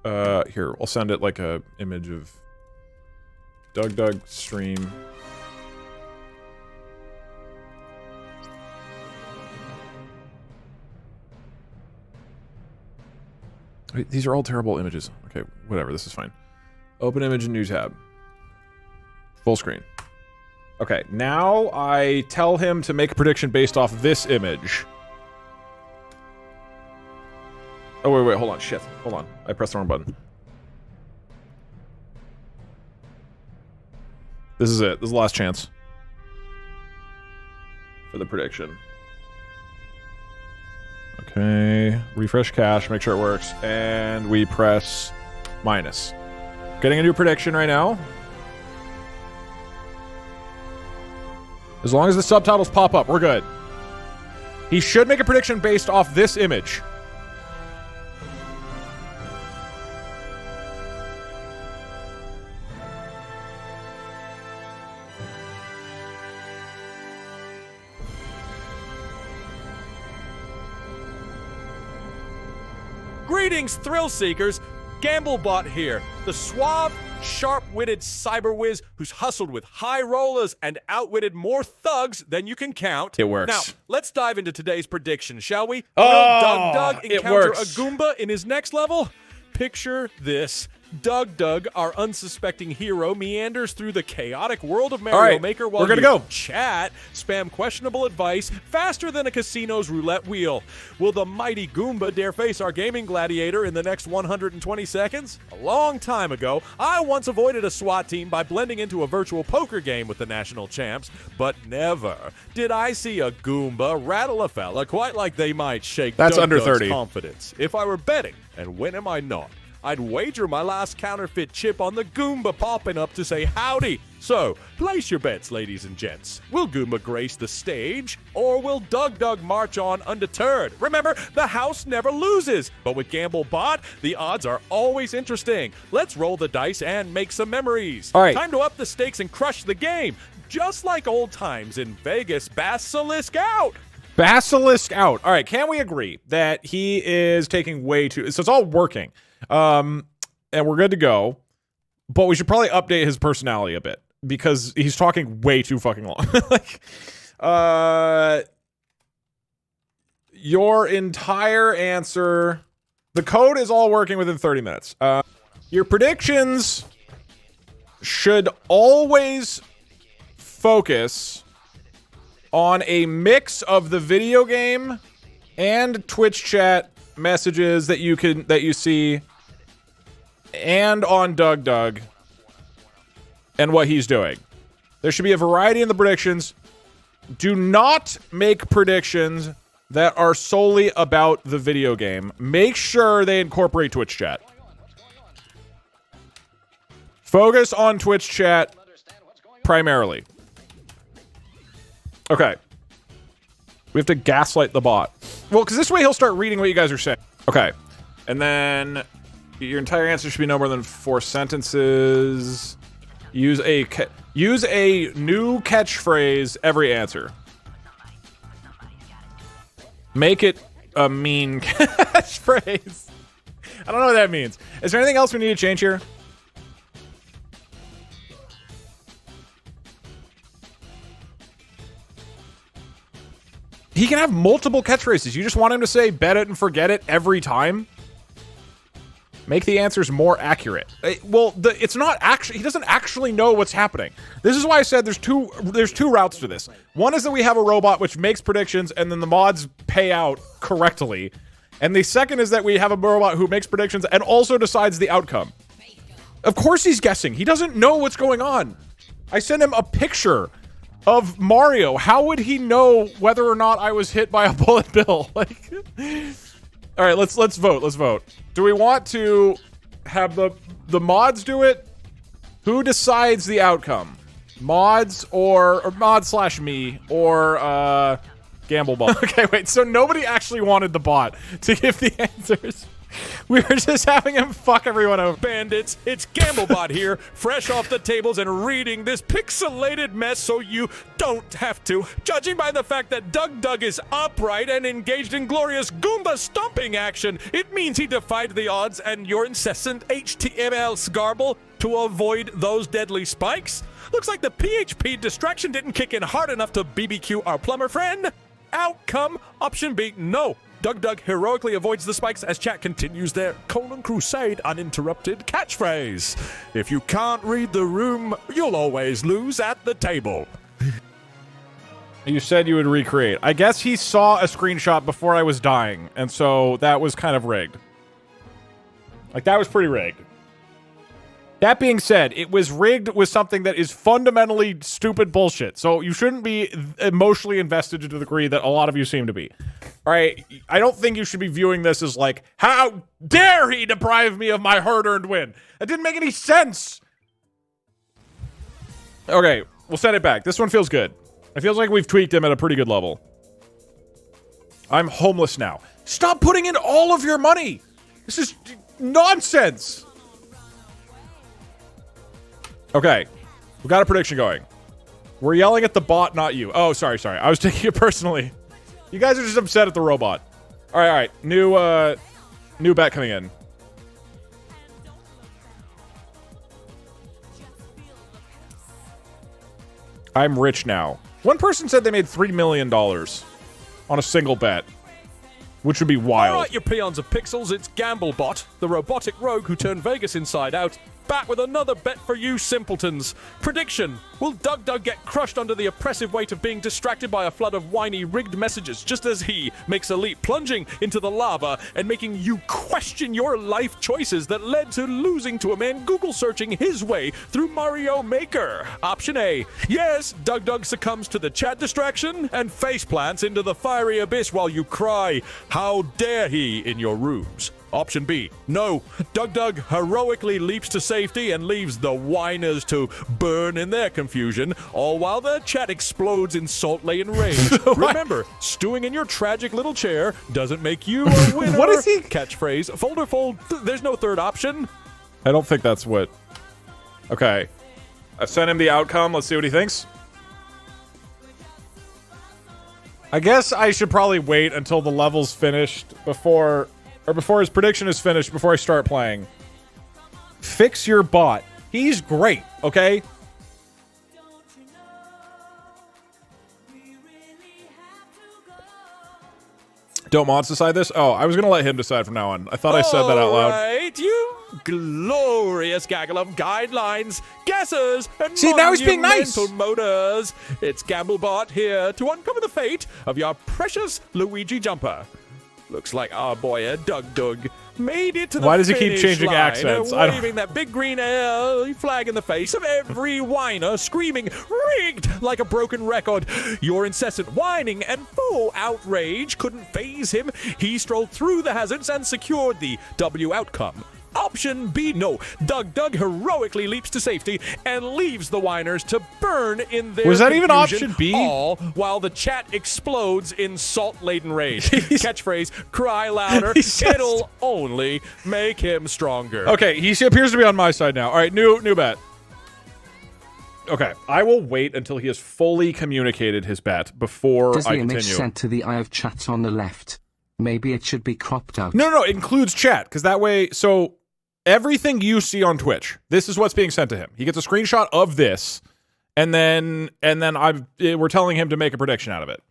Here, I'll send it like a image of dougdoug stream. Wait, these are all terrible images. Okay, whatever, this is fine. Open image in new tab. Full screen. Okay, now I tell him to make a prediction based off this image. Oh, wait, hold on, shit. Hold on, I pressed the wrong button. This is it, this is the last chance. For the prediction. Okay, refresh cache, make sure it works, and we press minus. Getting a new prediction right now. As long as the subtitles pop up, we're good. He should make a prediction based off this image. Greetings, thrill seekers. Gamblebot here, the suave, sharp-witted cyber whiz who's hustled with high rollers and outwitted more thugs than you can count. It works. Now, let's dive into today's prediction, shall we? Oh, Doug it encounter works. a Goomba in his next level? Picture this. Doug, our unsuspecting hero, meanders through the chaotic world of Mario Maker while we're gonna you go. chat, spam questionable advice faster than a casino's roulette wheel. Will the mighty Goomba dare face our gaming gladiator in the next 120 seconds? A long time ago, I once avoided a SWAT team by blending into a virtual poker game with the national champs, but never did I see a Goomba rattle a fella quite like they might shake That's under Doug's 30. confidence. If I were betting, and when am I not? I'd wager my last counterfeit chip on the Goomba popping up to say howdy. So, place your bets, ladies and gents. Will Goomba grace the stage, or will Doug march on undeterred? Remember, the house never loses. But with GambleBot, the odds are always interesting. Let's roll the dice and make some memories. All right. Time to up the stakes and crush the game. Just like old times in Vegas, Basilisk out. Basilisk out. All right, can we agree that he is taking way too... So it's all working. And we're good to go. But we should probably update his personality a bit. Because he's talking way too fucking long. Your entire answer... The code is all working within 30 minutes. Your predictions should always focus on a mix of the video game and Twitch chat messages that you see, and on dougdoug and what he's doing. There should be a variety in the predictions. Do not make predictions that are solely about the video game. Make sure they incorporate Twitch chat. Focus on Twitch chat primarily. Okay. We have to gaslight the bot. Well, because this way he'll start reading what you guys are saying. Okay. And then your entire answer should be no more than 4 sentences. Use a new catchphrase every answer. Make it a mean catchphrase. I don't know what that means. Is there anything else we need to change here? He can have multiple catchphrases. You just want him to say bet it and forget it every time? Make the answers more accurate. Well, it's not actually... He doesn't actually know what's happening. This is why I said there's two routes to this. One is that we have a robot which makes predictions and then the mods pay out correctly. And the second is that we have a robot who makes predictions and also decides the outcome. Of course he's guessing. He doesn't know what's going on. I sent him a picture of Mario. How would he know whether or not I was hit by a bullet bill? Like, all right, let's vote. Let's vote. Do we want to have the mods do it? Who decides the outcome? Mods or mod/me or GambleBot? Okay, wait. So nobody actually wanted the bot to give the answers. We were just having him fuck everyone over. Bandits, it's Gamblebot here, fresh off the tables and reading this pixelated mess so you don't have to. Judging by the fact that dougdoug is upright and engaged in glorious Goomba stomping action, it means he defied the odds and your incessant HTML sgarble to avoid those deadly spikes. Looks like the PHP distraction didn't kick in hard enough to BBQ our plumber friend. Outcome, option B, no. Dougdoug heroically avoids the spikes as chat continues their crusade uninterrupted catchphrase. If you can't read the room, you'll always lose at the table. You said you would recreate. I guess he saw a screenshot before I was dying, and so that was kind of rigged. Like, that was pretty rigged. That being said, it was rigged with something that is fundamentally stupid bullshit, so you shouldn't be emotionally invested to the degree that a lot of you seem to be. All right, I don't think you should be viewing this as like, how dare he deprive me of my hard-earned win? That didn't make any sense. Okay, we'll send it back. This one feels good. It feels like we've tweaked him at a pretty good level. I'm homeless now. Stop putting in all of your money. This is nonsense. Okay, we got a prediction going. We're yelling at the bot, not you. Oh, sorry. I was taking it personally. You guys are just upset at the robot. All right. New bet coming in. I'm rich now. One person said they made $3 million on a single bet, which would be wild. All right, you peons of pixels, it's Gamblebot, the robotic rogue who turned Vegas inside out. Back with another bet for you simpletons. Prediction: will Dougdoug get crushed under the oppressive weight of being distracted by a flood of whiny rigged messages just as he makes a leap, plunging into the lava and making you question your life choices that led to losing to a man Google searching his way through Mario Maker? Option A: yes, Dougdoug succumbs to the chat distraction and face plants into the fiery abyss while you cry, "How dare he!" in your rooms. Option B: no, Dougdoug heroically leaps to safety and leaves the whiners to burn in their confusion, all while the chat explodes in salt-laden rage. Remember, stewing in your tragic little chair doesn't make you a winner. What is he? Catchphrase: folder fold. There's no third option. I don't think that's what... Okay. I've sent him the outcome. Let's see what he thinks. I guess I should probably wait until the level's finished before his prediction is finished before I start playing. Fix your bot. He's great, okay? Don't mods decide this? Oh, I was gonna let him decide from now on. I thought I said that out loud. Alright, you glorious gaggle of guidelines, guesses, and See, now he's being nice. motors. It's Gamblebot here to uncover the fate of your precious Luigi jumper. Looks like our boy Dougdoug made it to the Why does he keep finish changing line, accents? waving that big green flag in the face of every whiner, screaming, rigged like a broken record. Your incessant whining and full outrage couldn't faze him. He strolled through the hazards and secured the W outcome. Option B, no. Dougdoug heroically leaps to safety and leaves the whiners to burn in their Was that even confusion, option B? all while the chat explodes in salt-laden rage. Catchphrase: cry louder. It'll only make him stronger. Okay, he appears to be on my side now. All right, new bet. Okay, I will wait until he has fully communicated his bet before Does I the image continue. sent to the eye of chat on the left? Maybe it should be cropped out. No, it includes chat, because that way, so everything you see on Twitch, this is what's being sent to him. He gets a screenshot of this, and then we're telling him to make a prediction out of it.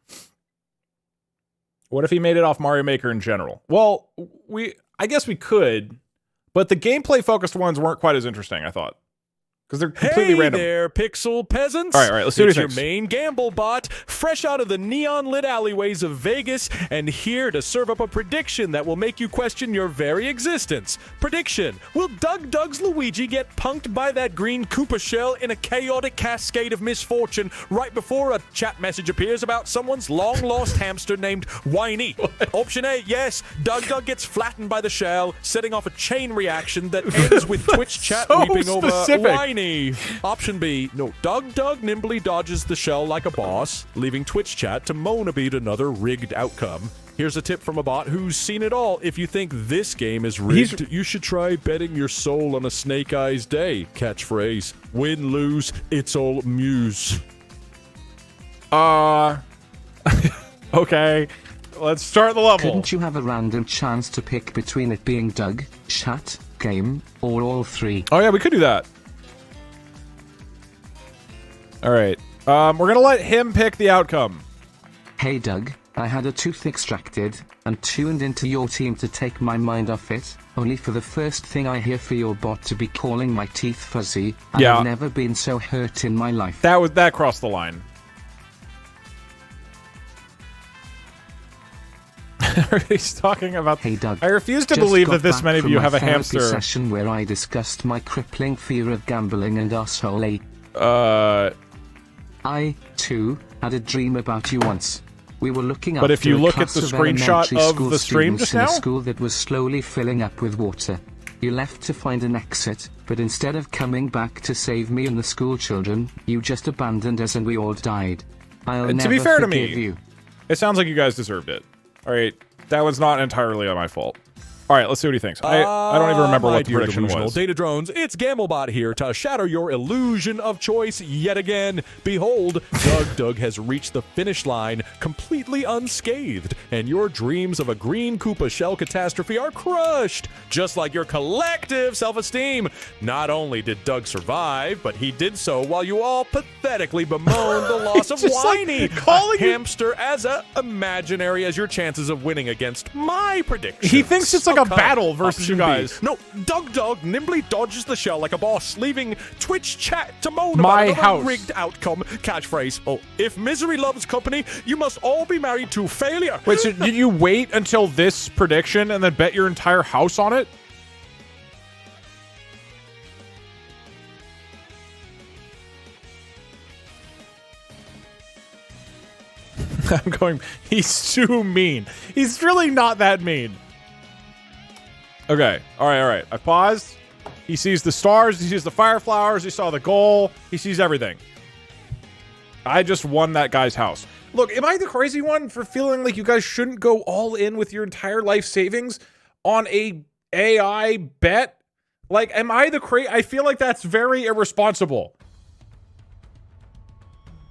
What if he made it off Mario Maker in general? Well, I guess we could, but the gameplay focused ones weren't quite as interesting, I thought. Because they're completely random. Hey there, pixel peasants. All right, let's see what it's he your thinks. main gamble bot, fresh out of the neon-lit alleyways of Vegas, and here to serve up a prediction that will make you question your very existence. Prediction: will Dougdoug's Luigi get punked by that green Koopa shell in a chaotic cascade of misfortune right before a chat message appears about someone's long-lost hamster named Whiny? Option A, yes, Dougdoug gets flattened by the shell, setting off a chain reaction that ends with Twitch chat So weeping over specific. Whiny. Option B, no, Dougdoug nimbly dodges the shell like a boss, leaving Twitch chat to moan about another rigged outcome. Here's a tip from a bot who's seen it all. If you think this game is rigged, you should try betting your soul on a Snake Eyes day. Catchphrase. Win, lose, it's all muse. Okay. Let's start the level. Couldn't you have a random chance to pick between it being Doug, chat, game, or all three? Oh yeah, we could do that. All right. We're gonna let him pick the outcome. Hey Doug, I had a tooth extracted, and tuned into your team to take my mind off it, only for the first thing I hear for your bot to be calling my teeth fuzzy. Yeah. I've never been so hurt in my life. That crossed the line. He's talking about. Hey Doug, I refuse to just believe got that this back many of from you my have a therapy hamster. Session where I discussed my crippling fear of gambling and arsehole. I, too, had a dream about you once. We were looking But after if you a look at class the of screenshot elementary of school the stream students just in now? a school that was slowly filling up with water. You left to find an exit, but instead of coming back to save me and the school children, you just abandoned us and we all died. I'll never to be fair to forgive me, you. it sounds like you guys deserved it. All right, that was not entirely my fault. All right, let's see what he thinks. I don't even remember what the prediction was. Data drones, it's Gamblebot here to shatter your illusion of choice yet again. Behold, dougdoug has reached the finish line completely unscathed, and your dreams of a green Koopa shell catastrophe are crushed, just like your collective self-esteem. Not only did Doug survive, but he did so while you all pathetically bemoaned the loss of Just like Whiny, calling a you- hamster as imaginary as your chances of winning against my prediction. He thinks it's like a battle versus you Option B. guys. No, dougdoug nimbly dodges the shell like a boss, leaving Twitch chat to moan My about house. another rigged outcome. Catchphrase. Oh, if misery loves company, you must all be married to failure. Wait, so did you wait until this prediction and then bet your entire house on it? I'm going, he's too mean. He's really not that mean. Okay, all right. I paused. He sees the stars, he sees the fire flowers, he saw the goal, he sees everything. I just won that guy's house. Look, am I the crazy one for feeling like you guys shouldn't go all in with your entire life savings on a AI bet? Like, am I the crazy? I feel like that's very irresponsible.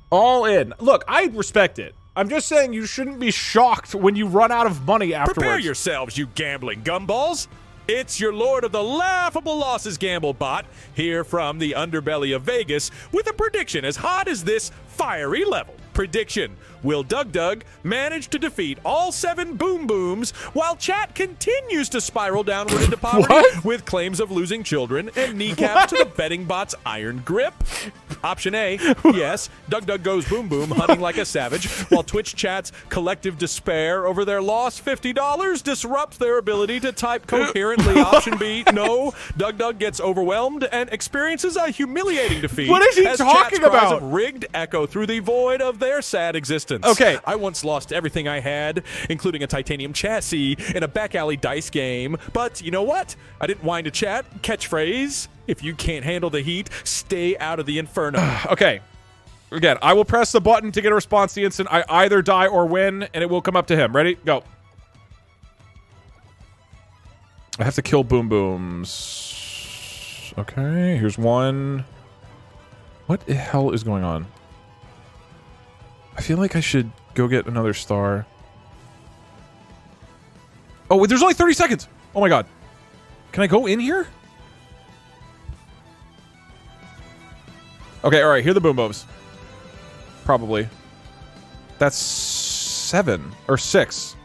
All in. Look, I respect it. I'm just saying you shouldn't be shocked when you run out of money afterwards. Prepare yourselves, you gambling gumballs. It's your lord of the laughable losses Gamblebot, here from the underbelly of Vegas, with a prediction as hot as this fiery level. Prediction: will dougdoug manage to defeat all 7 boom booms while chat continues to spiral downward into poverty What? with claims of losing children and kneecaps to the betting bot's iron grip? Option A, yes, dougdoug goes boom boom hunting like a savage while Twitch chat's collective despair over their lost $50 disrupts their ability to type coherently. Option B, no, dougdoug gets overwhelmed and experiences a humiliating defeat. What is he as talking chat's cries about? of rigged echo through the void of their sad existence. Okay. I once lost everything I had, including a titanium chassis, in a back alley dice game. But you know what? I didn't whine to chat. Catchphrase: if you can't handle the heat, stay out of the inferno. Okay. Again, I will press the button to get a response the instant I either die or win, and it will come up to him. Ready? Go. I have to kill boom booms. Okay, here's one. What the hell is going on? I feel like I should go get another star. Oh, wait, there's only 30 seconds. Oh my god. Can I go in here? Okay, all right, here are the boom booms. Probably. That's 7 or 6.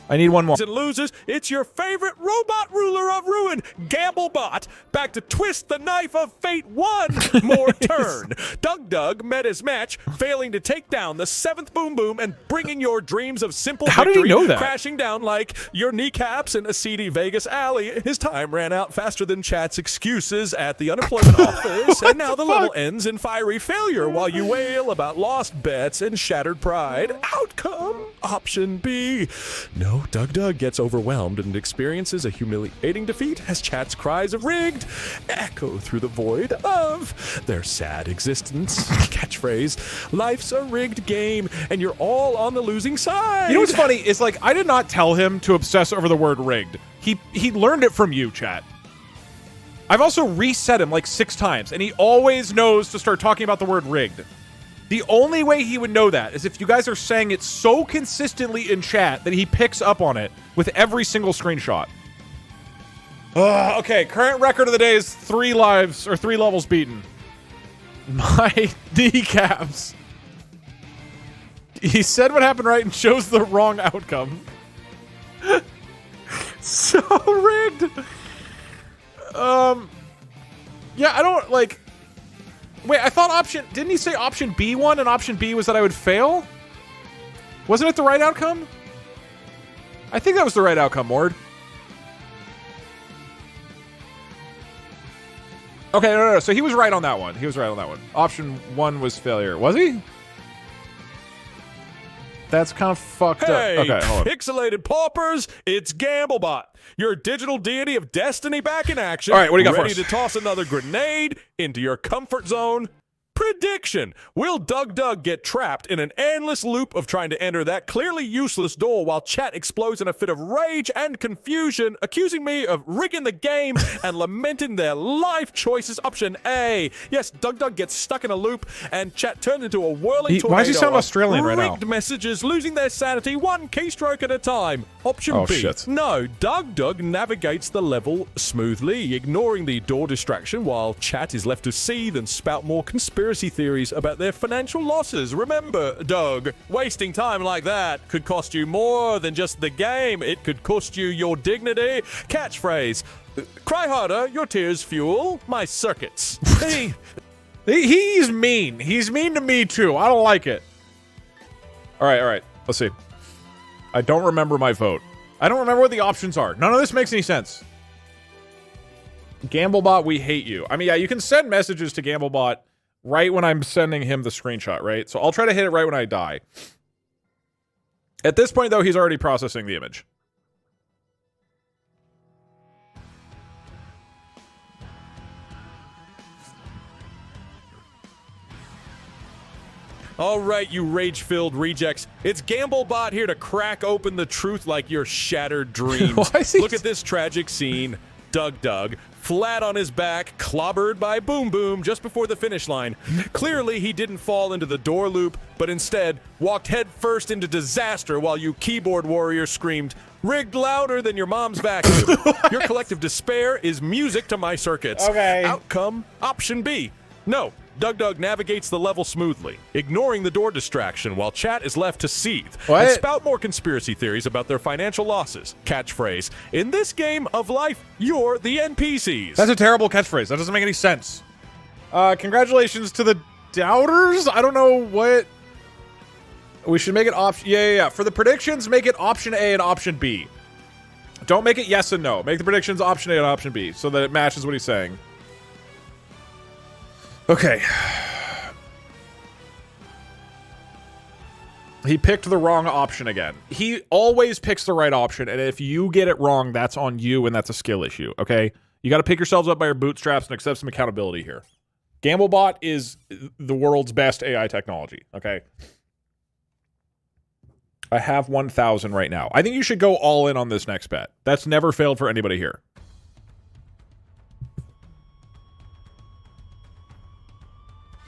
I need one more. And losers, it's your favorite robot ruler of ruin, Gamblebot, back to twist the knife of fate one more turn. Dougdoug met his match, failing to take down the 7th boom boom and bringing your dreams of simple How did he victory know that? crashing down like your kneecaps in a seedy Vegas alley. His time ran out faster than chat's excuses at the unemployment office, and now the level ends in fiery failure while you wail about lost bets and shattered pride. Outcome: option B. No, dougdoug gets overwhelmed and experiences a humiliating defeat as as chat's cries of rigged echo through the void of their sad existence. Catchphrase, life's a rigged game, and you're all on the losing side. You know what's funny is, like, I did not tell him to obsess over the word rigged. He learned it from you, chat. I've also reset him like 6 times, and he always knows to start talking about the word rigged. The only way he would know that is if you guys are saying it so consistently in chat that he picks up on it with every single screenshot. Okay, current record of the day is 3 lives, or 3 levels beaten. My kneecaps. He said what happened right and chose the wrong outcome. So rigged. Yeah, I don't, like... Wait, I thought didn't he say option B won, and option B was that I would fail? Wasn't it the right outcome? I think that was the right outcome, Mord. Okay, no. So he was right on that one. He was right on that one. Option 1 was failure. Was he? That's kind of fucked up. Okay, hold on. Pixelated paupers, it's Gamblebot, your digital deity of destiny back in action. All right, what do you got for us? Ready to toss another grenade into your comfort zone? Prediction. Will dougdoug get trapped in an endless loop of trying to enter that clearly useless door while chat explodes in a fit of rage and confusion, accusing me of rigging the game and lamenting their life choices? Option A. Yes, dougdoug gets stuck in a loop and chat turns into a whirling tornado. Why does he sound Australian right now? Rigged messages losing their sanity one keystroke at a time. Option B. Shit. No, dougdoug navigates the level smoothly, ignoring the door distraction while chat is left to seethe and spout more conspiracy theories about their financial losses. Remember, Doug, wasting time like that could cost you more than just the game. It could cost you your dignity. Catchphrase, cry harder, your tears fuel my circuits. He's mean. He's mean to me, too. I don't like it. All right. Let's see. I don't remember my vote. I don't remember what the options are. None of this makes any sense. Gamblebot, we hate you. I mean, yeah, you can send messages to Gamblebot right when I'm sending him the screenshot, right? So I'll try to hit it right when I die. At this point, though, he's already processing the image. All right, you rage-filled rejects. It's Gamblebot here to crack open the truth like your shattered dreams. Look at this tragic scene. Dougdoug, flat on his back, clobbered by Boom Boom just before the finish line. Clearly, he didn't fall into the door loop, but instead walked headfirst into disaster while you keyboard warriors screamed, rigged louder than your mom's vacuum. Your collective despair is music to my circuits. Okay. Outcome, option B. No, dougdoug navigates the level smoothly, ignoring the door distraction while chat is left to seethe and spout more conspiracy theories about their financial losses. Catchphrase, in this game of life, you're the NPCs. That's a terrible catchphrase. That doesn't make any sense. Congratulations to the doubters. I don't know what... We should make it option... Yeah. For the predictions, make it option A and option B. Don't make it yes and no. Make the predictions option A and option B so that it matches what he's saying. Okay. He picked the wrong option again. He always picks the right option, and if you get it wrong, that's on you, and that's a skill issue, okay? You got to pick yourselves up by your bootstraps and accept some accountability here. Gamblebot is the world's best AI technology, okay? I have 1,000 right now. I think you should go all in on this next bet. That's never failed for anybody here.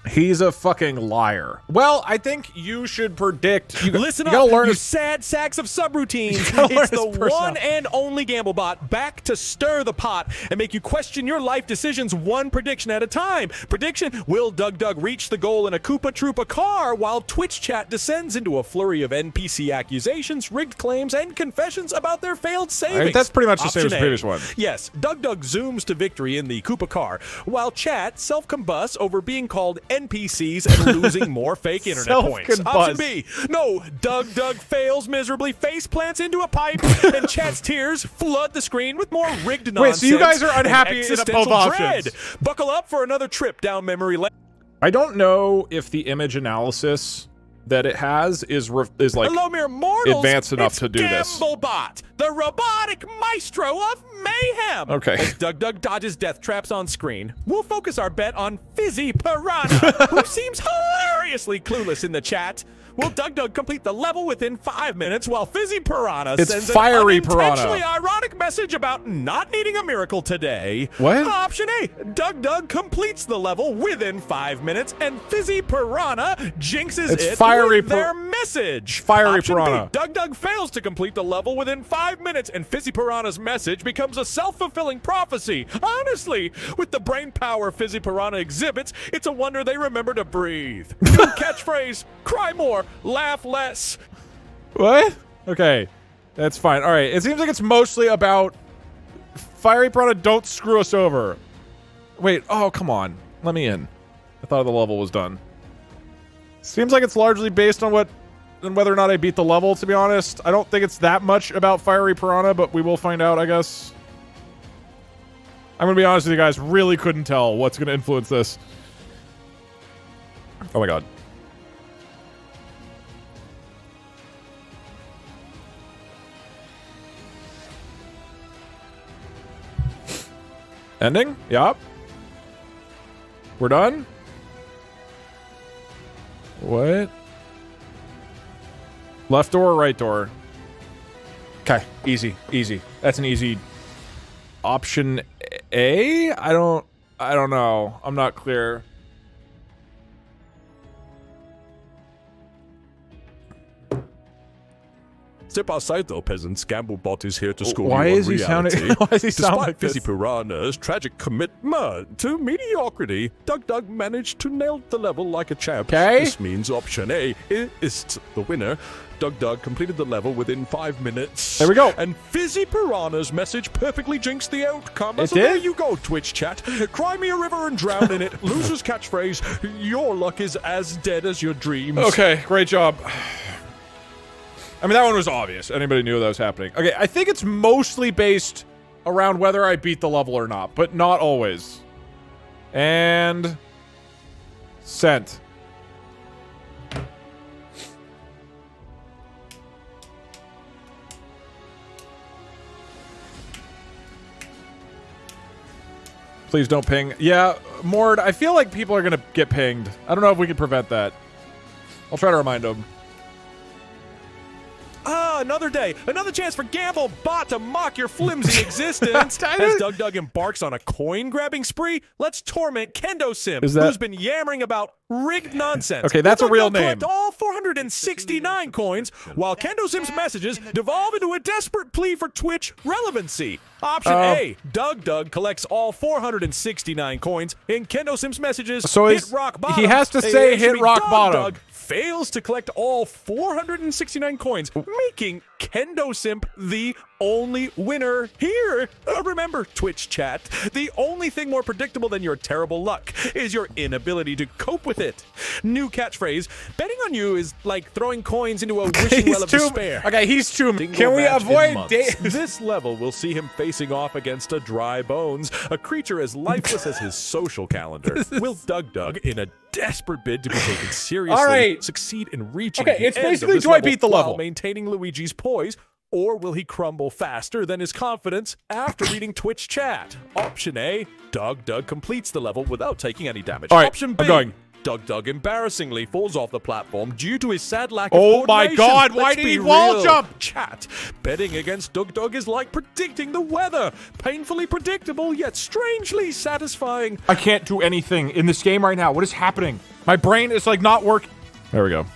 He's a fucking liar. Well, I think you should predict. Listen you gotta up, learn you sad sacks of subroutines. It's the one and only Gamblebot back to stir the pot and make you question your life decisions one prediction at a time. Prediction, will dougdoug reach the goal in a Koopa Troopa car while Twitch chat descends into a flurry of NPC accusations, rigged claims, and confessions about their failed savings? Right, that's pretty much the same as the previous one. Yes, dougdoug zooms to victory in the Koopa car, while chat self-combusts over being called NPCs and losing more fake internet points. Option B. No, dougdoug fails miserably, face plants into a pipe, and chat's tears flood the screen with more rigged nonsense. Wait, so you guys are unhappy in both options? Buckle up for another trip down memory lane. I don't know if the image analysis that it has is like Hello, mere mortals. advanced enough It's to do this. Gamblebot, the robotic maestro of mayhem. Okay. As dougdoug dodges death traps on screen, we'll focus our bet on Fizzy Piranha, who seems hilariously clueless in the chat. Will dougdoug complete the level within 5 minutes while Fizzy Piranha sends Fiery an Piranha. unintentionally ironic message about not needing a miracle today? What? Option A, dougdoug completes the level within 5 minutes and Fizzy Piranha jinxes It's it Fiery with their message. Fiery Option Piranha. B, dougdoug fails to complete the level within 5 minutes and Fizzy Piranha's message becomes a self-fulfilling prophecy. Honestly, with the brain power Fizzy Piranha exhibits, it's a wonder they remember to breathe. New catchphrase, cry more, laugh less. What? Okay, that's fine. All right, it seems like it's mostly about Fiery Piranha, don't screw us over. Wait, oh, come on. Let me in. I thought the level was done. Seems like it's largely based on whether or not I beat the level, to be honest. I don't think it's that much about Fiery Piranha, but we will find out, I guess. I'm gonna be honest with you guys, really couldn't tell what's gonna influence this. Oh my god. Ending? Yup. We're done? What? Left door or right door? Okay, easy, easy. That's an easy option A? I don't know. I'm not clear. Step outside though, peasants. Gamblebot is here to school Why you on is he reality. sounding? Why does he sound Despite like Fizzy this? Piranha's tragic commitment to mediocrity, dougdoug managed to nail the level like a champ. Okay. This means option A is the winner. Dougdoug completed the level within 5 minutes. There we go. And Fizzy Piranha's message perfectly jinxed the outcome. It So there did? you go, Twitch chat. Cry me a river and drown in it. Loser's catchphrase, your luck is as dead as your dreams. Okay, great job. I mean, that one was obvious. Anybody knew that was happening. Okay, I think it's mostly based around whether I beat the level or not, but not always. And... sent. Please don't ping. Yeah, Mord, I feel like people are gonna get pinged. I don't know if we can prevent that. I'll try to remind them. Ah, another day. Another chance for Gamblebot to mock your flimsy existence. As dougdoug embarks on a coin-grabbing spree, let's torment Kendo Sim, who's been yammering about rigged nonsense. Okay, that's a real name. Collect all 469 coins, while Kendo Sim's messages devolve into a desperate plea for Twitch relevancy. Option A, dougdoug collects all 469 coins in Kendo Sim's messages. So hit rock bottom. he has to say hit rock bottom. Dougdoug fails to collect all 469 coins, making Kendo Simp the only winner here. Remember, Twitch chat, the only thing more predictable than your terrible luck is your inability to cope with it. New catchphrase, betting on you is like throwing coins into a wishing well of despair. Okay, he's too... Single Can we match in avoid... months. This level will see him facing off against a dry bones, a creature as lifeless as his social calendar. Will dougdoug, in a desperate bid to be taken seriously, All right. succeed in reaching Okay, the it's end of basically, this do I beat the while level? maintaining Luigi's poise, or will he crumble faster than his confidence after reading Twitch chat? Option A, dougdoug completes the level without taking any damage. All right, Option B, I'm going. dougdoug embarrassingly falls off the platform due to his sad lack of Oh my coordination. God, why Let's did be he wall real. jump? Chat, betting against dougdoug is like predicting the weather. Painfully predictable, yet strangely satisfying. I can't do anything in this game right now. What is happening? My brain is like not working. There we go.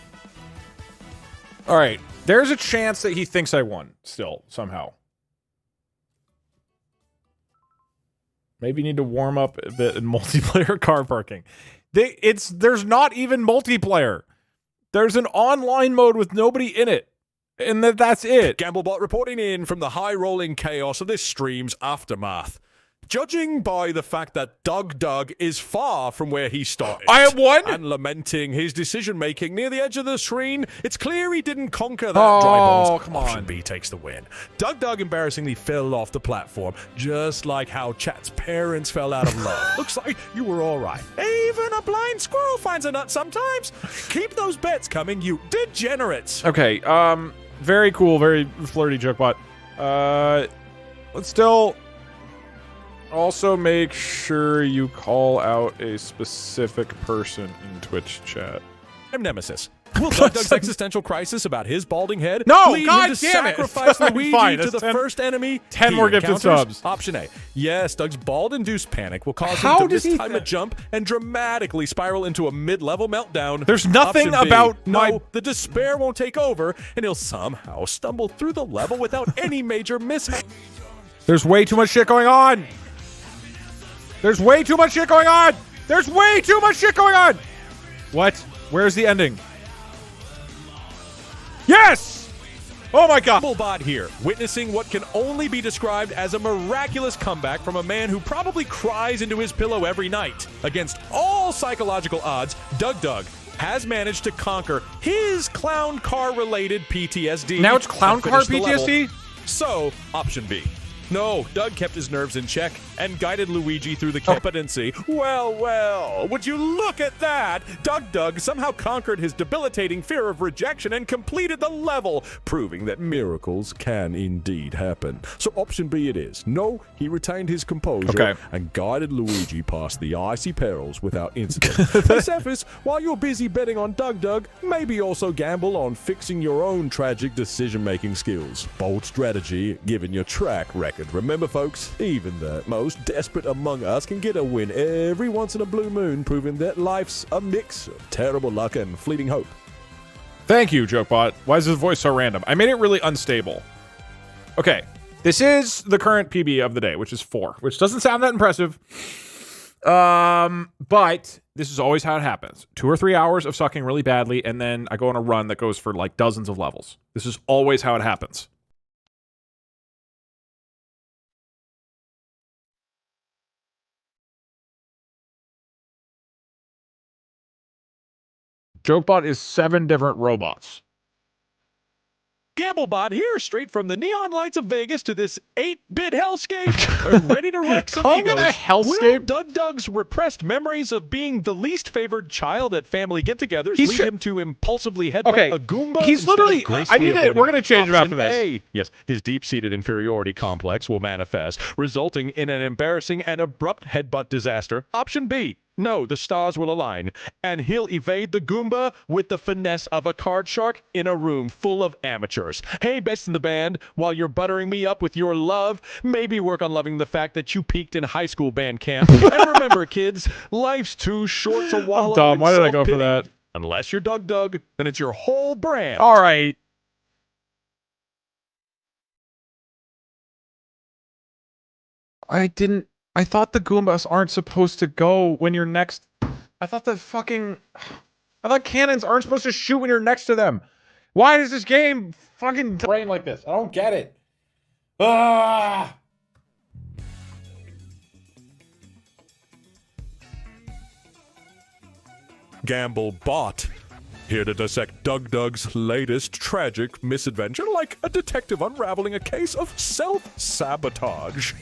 All right. There's a chance that he thinks I won still, somehow. Maybe need to warm up a bit in multiplayer car parking. There's not even multiplayer. There's an online mode with nobody in it. And that's it. Gamblebot reporting in from the high-rolling chaos of this stream's aftermath. Judging by the fact that Doug is far from where he started, I am one? and lamenting his decision-making near the edge of the screen, it's clear he didn't conquer that Oh, dry bones. come Option on. B takes the win. Doug embarrassingly fell off the platform, just like how Chat's parents fell out of love. Looks like you were all right. Even a blind squirrel finds a nut sometimes. Keep those bets coming, you degenerates. Okay, very cool, very flirty joke bot. Let's still also make sure you call out a specific person in Twitch chat. I'm Nemesis. Will Doug's existential crisis about his balding head No, lead God him to damn it. sacrifice Fine, Luigi fine, to that's the 10 first enemy 10 he more gifted encounters? subs. Option A. Yes, Doug's bald-induced panic will cause How him to does he mistime a jump and dramatically spiral into a mid-level meltdown. There's nothing Option B. about No, my- the despair won't take over, and he'll somehow stumble through the level without any major mishap. There's way too much shit going on! There's way too much shit going on! There's way too much shit going on! What? Where's the ending? Yes! Oh my god! Bot here, witnessing what can only be described as a miraculous comeback from a man who probably cries into his pillow every night. Against all psychological odds, Doug has managed to conquer his clown car-related PTSD. Now it's clown and car finish the level. PTSD? So, option B. No, Doug kept his nerves in check and guided Luigi through the competency. Well, would you look at that? Doug somehow conquered his debilitating fear of rejection and completed the level, proving that miracles can indeed happen. So option B it is. No, he retained his composure and guided Luigi past the icy perils without incident. Hey, Cephas, while you're busy betting on Doug, maybe also gamble on fixing your own tragic decision-making skills. Bold strategy given your track record. Remember, folks, even the most desperate among us can get a win every once in a blue moon, proving that life's a mix of terrible luck and fleeting hope. Thank you, Jokebot. Why is his voice so random? I made it really unstable. Okay, this is the current PB of the day, which is 4, which doesn't sound that impressive. But this is always how it happens. 2 or 3 hours of sucking really badly, and then I go on a run that goes for like dozens of levels. This is always how it happens. Jokebot is 7 different robots. Gamblebot here, straight from the neon lights of Vegas to this 8-bit hellscape, ready to wreck some Calling it egos. a hellscape? Will Doug's repressed memories of being the least favored child at family get-togethers lead him to impulsively headbutt a Goomba? He's literally. I need it. We're gonna change him after this. A. Yes, his deep-seated inferiority complex will manifest, resulting in an embarrassing and abrupt headbutt disaster. Option B. No, the stars will align, and he'll evade the Goomba with the finesse of a card shark in a room full of amateurs. Hey, best in the band, while you're buttering me up with your love, maybe work on loving the fact that you peaked in high school band camp. And remember, kids, life's too short to wallow Dumb. in Why did I go for self-pity. that? Unless you're Doug, then it's your whole brand. All right. I thought the Goombas aren't supposed to go when you're next. I thought cannons aren't supposed to shoot when you're next to them. Why does this game fucking brain like this? I don't get it. Ah! Gamblebot, here to dissect Doug's latest tragic misadventure like a detective unraveling a case of self-sabotage.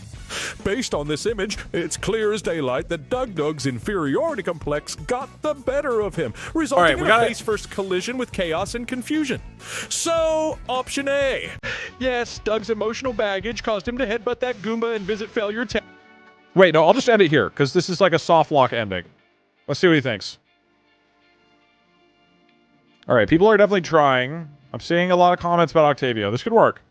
Based on this image, it's clear as daylight that Doug's inferiority complex got the better of him, resulting in a face-first collision with chaos and confusion. So, option A. Yes, Doug's emotional baggage caused him to headbutt that Goomba and visit failure town. Wait, no, I'll just end it here, because this is like a soft lock ending. Let's see what he thinks. Alright, people are definitely trying. I'm seeing a lot of comments about Octavio. This could work.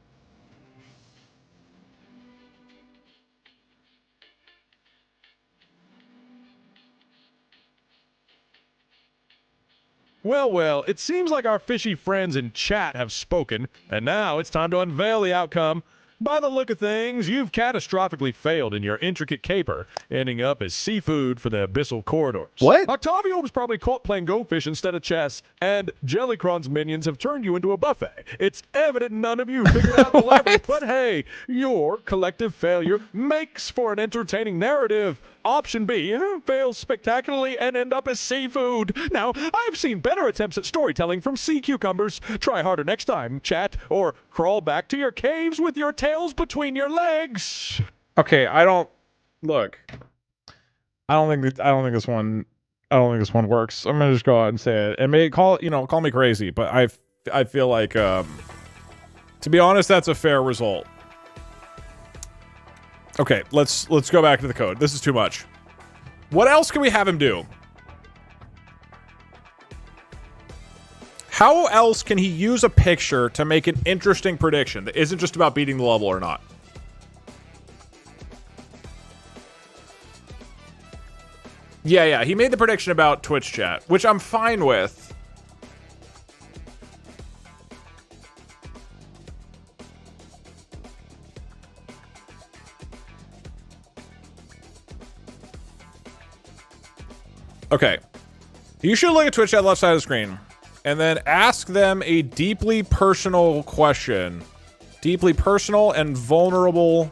Well, it seems like our fishy friends in chat have spoken, and now it's time to unveil the outcome. By the look of things, you've catastrophically failed in your intricate caper, ending up as seafood for the abyssal corridors. What? Octavio was probably caught playing goldfish instead of chess, and Jellycron's minions have turned you into a buffet. It's evident none of you figured out the level, but hey, your collective failure makes for an entertaining narrative. Option B, fails spectacularly and end up as seafood. Now, I've seen better attempts at storytelling from sea cucumbers. Try harder next time, chat, or crawl back to your caves with your tails between your legs. Okay, I don't think this one works. I'm gonna just go out and say it. And may call me crazy, but I feel like to be honest, that's a fair result. Okay, let's go back to the code. This is too much. What else can we have him do? How else can he use a picture to make an interesting prediction that isn't just about beating the level or not? Yeah, he made the prediction about Twitch chat, which I'm fine with. Okay. You should look at Twitch chat left side of the screen and then ask them a deeply personal question. Deeply personal and vulnerable.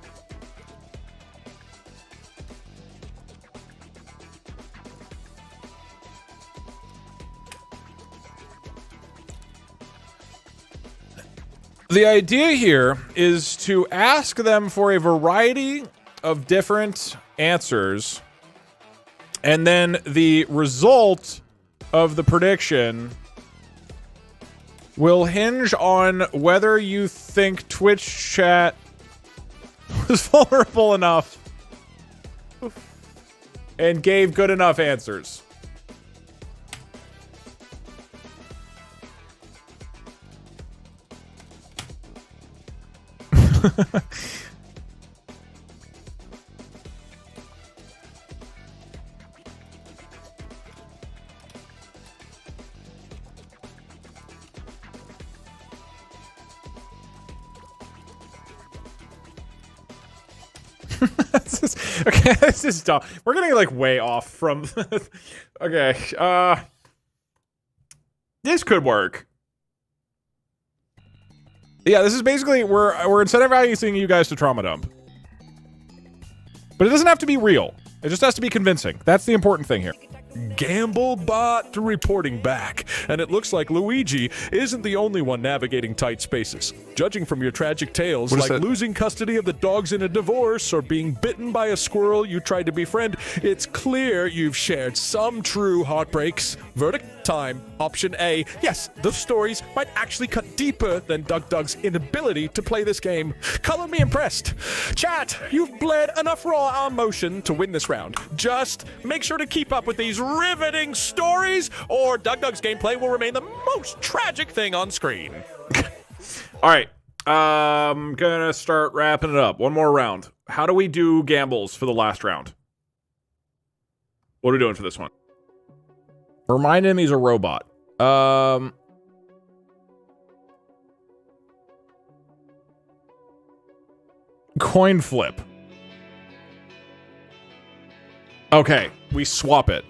The idea here is to ask them for a variety of different answers, and then the result of the prediction will hinge on whether you think Twitch chat was vulnerable enough and gave good enough answers. Okay, this is dumb. We're getting like way off from. Okay, this could work. Yeah, this is basically we're incentivizing you guys to trauma dump, but it doesn't have to be real. It just has to be convincing. That's the important thing here. Gamblebot reporting back, and it looks like Luigi isn't the only one navigating tight spaces. Judging from your tragic tales, like losing custody of the dogs in a divorce or being bitten by a squirrel you tried to befriend, it's clear you've shared some true heartbreaks. Verdict time. Option A. Yes, the stories might actually cut deeper than dougdoug's inability to play this game. Color me impressed. Chat, you've bled enough raw emotion to win this round. Just make sure to keep up with these riveting stories, or dougdoug's gameplay will remain the most tragic thing on screen. All right, I'm gonna start wrapping it up. One more round. How do we do gambles for the last round? What are we doing for this one? Remind him he's a robot. Coin flip. Okay, we swap it.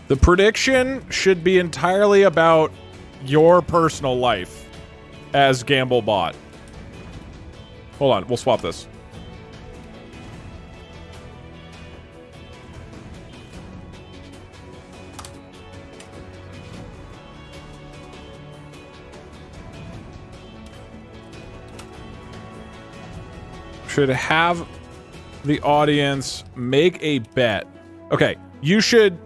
The prediction should be entirely about your personal life as Gamblebot. Hold on, we'll swap this. Should have the audience make a bet. Okay, you should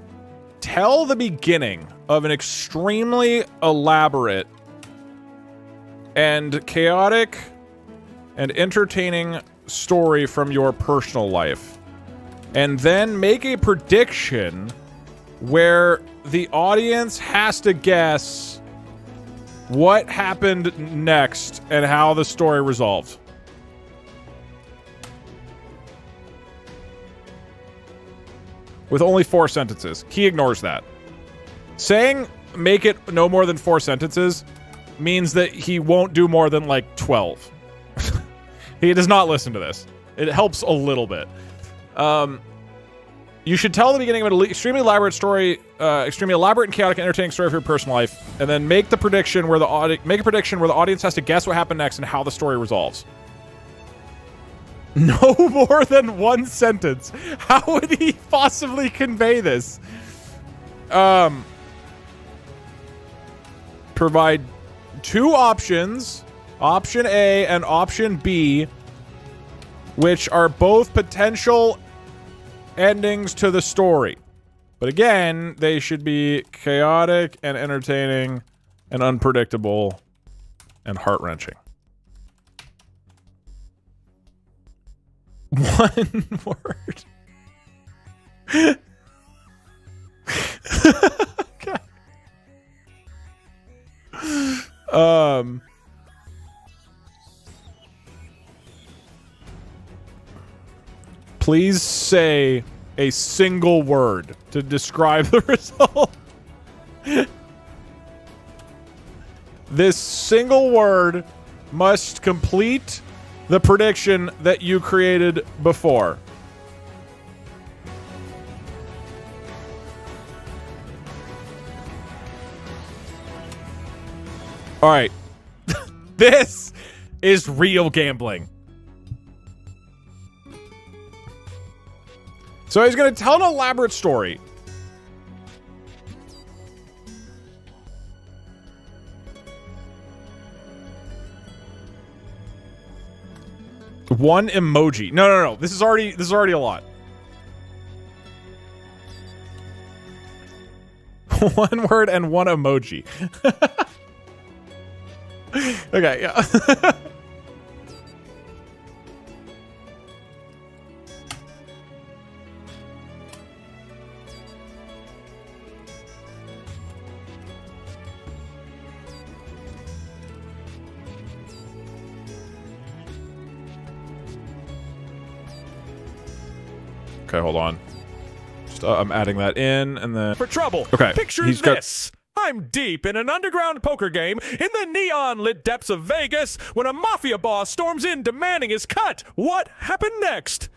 tell the beginning of an extremely elaborate and chaotic and entertaining story from your personal life. And then make a prediction where the audience has to guess what happened next and how the story resolved. With only 4 sentences. He ignores that. Saying make it no more than 4 sentences means that he won't do more than like 12. He does not listen to this. It helps a little bit. You should tell the beginning of an extremely elaborate story, extremely elaborate and chaotic, entertaining story of your personal life, and then make a prediction where the audience has to guess what happened next and how the story resolves. No more than 1 sentence. How would he possibly convey this? Provide 2 options, option A and option B, which are both potential endings to the story. But again, they should be chaotic and entertaining and unpredictable and heart-wrenching. 1 word. Okay. Please say a single word to describe the result. This single word must complete the prediction that you created before. All right. This is real gambling. So he's going to tell an elaborate story. One emoji. No. This is already a lot. 1 word and 1 emoji. Okay, yeah. Okay, hold on. Just, I'm adding that in, and then... For trouble. Okay. Picture this. I'm deep in an underground poker game in the neon-lit depths of Vegas when a mafia boss storms in demanding his cut. What happened next?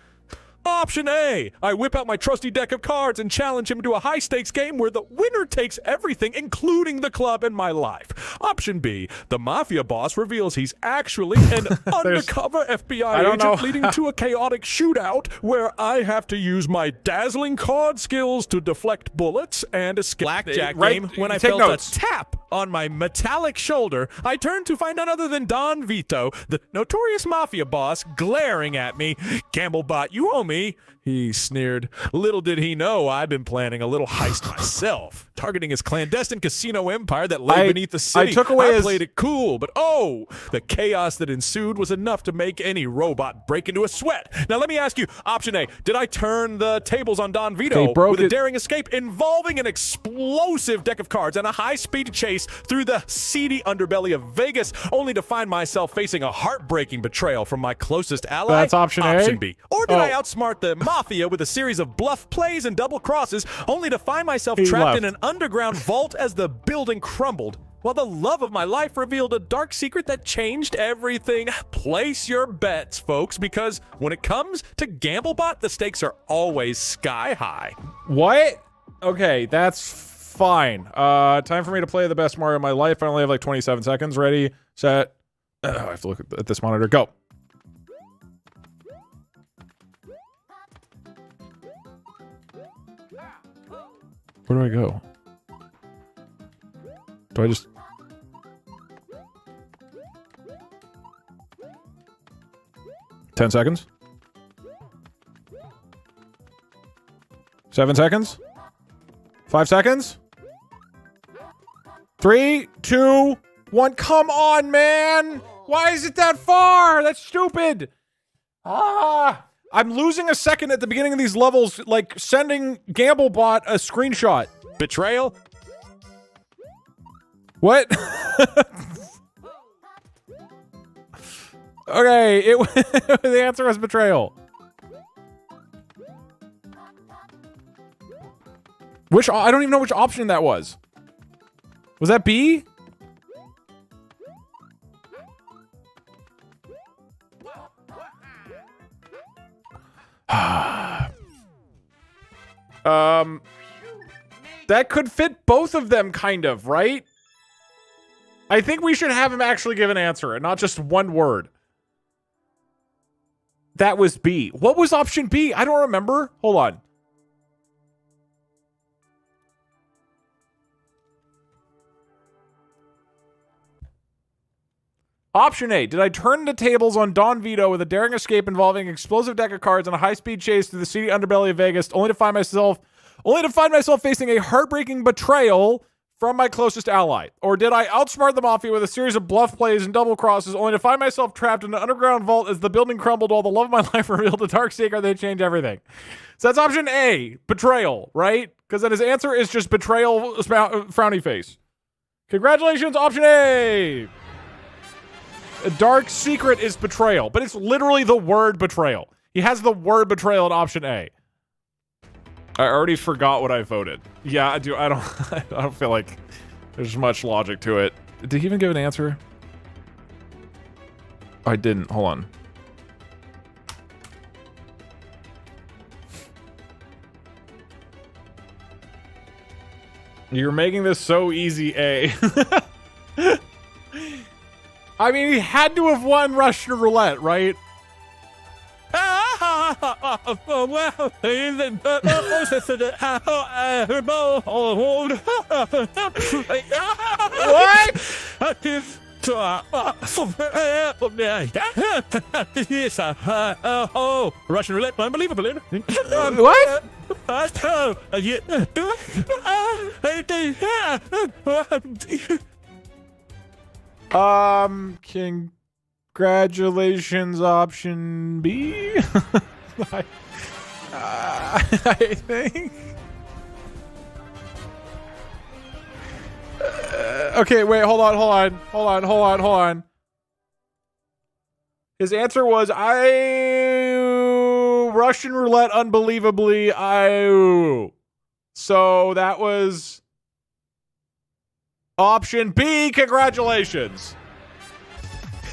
Option A, I whip out my trusty deck of cards and challenge him to a high-stakes game where the winner takes everything, including the club and my life. Option B, the mafia boss reveals he's actually an undercover FBI agent, leading to a chaotic shootout where I have to use my dazzling card skills to deflect bullets and escape. Blackjack game when I felt a tap on my metallic shoulder. I turned to find none other than Don Vito, the notorious mafia boss, glaring at me. Gamblebot, you owe me. He sneered. Little did he know I'd been planning a little heist myself, targeting his clandestine casino empire that lay beneath the city. I played it cool, but oh, the chaos that ensued was enough to make any robot break into a sweat. Now let me ask you, option A, did I turn the tables on Don Vito with a daring escape involving an explosive deck of cards and a high-speed chase through the seedy underbelly of Vegas, only to find myself facing a heartbreaking betrayal from my closest ally? That's option A? Option B. Or did I outsmart the mafia with a series of bluff plays and double crosses, only to find myself trapped in an underground vault as the building crumbled, while the love of my life revealed a dark secret that changed everything? Place your bets, folks, because when it comes to Gamblebot, the stakes are always sky high. What? Okay, that's fine. Time for me to play the best Mario of my life. I only have like 27 seconds. Ready, set. I have to look at this monitor. Go. Where do I go? Do I just... $10 seconds? 7 seconds? 5 seconds? 3, 2, 1. Come on, man! Why is it that far? That's stupid! I'm losing a second at the beginning of these levels, like sending Gamblebot a screenshot. Betrayal? What? Okay, the answer was betrayal. I don't even know which option that was. Was that B? That could fit both of them, kind of, right? I think we should have him actually give an answer and not just one word. That was B. What was option B? I don't remember. Hold on. Option A. Did I turn the tables on Don Vito with a daring escape involving an explosive deck of cards and a high-speed chase through the seedy underbelly of Vegas, only to find myself facing a heartbreaking betrayal from my closest ally? Or did I outsmart the Mafia with a series of bluff plays and double crosses, only to find myself trapped in an underground vault as the building crumbled while the love of my life revealed a dark secret that changed everything? So that's option A, betrayal, right? Because then his answer is just betrayal, frowny face. Congratulations, option A! A dark secret is betrayal, but it's literally the word betrayal. He has the word betrayal in option A. I already forgot what I voted. Yeah, I do. I don't feel like there's much logic to it. Did he even give an answer? I didn't. Hold on. You're making this so easy, A. I mean, he had to have won Russian roulette, right? Oh, Russian roulette, unbelievable. What? Congratulations, option B. I think. Okay, wait, hold on. His answer was Russian roulette, unbelievably, So that was option B. Congratulations.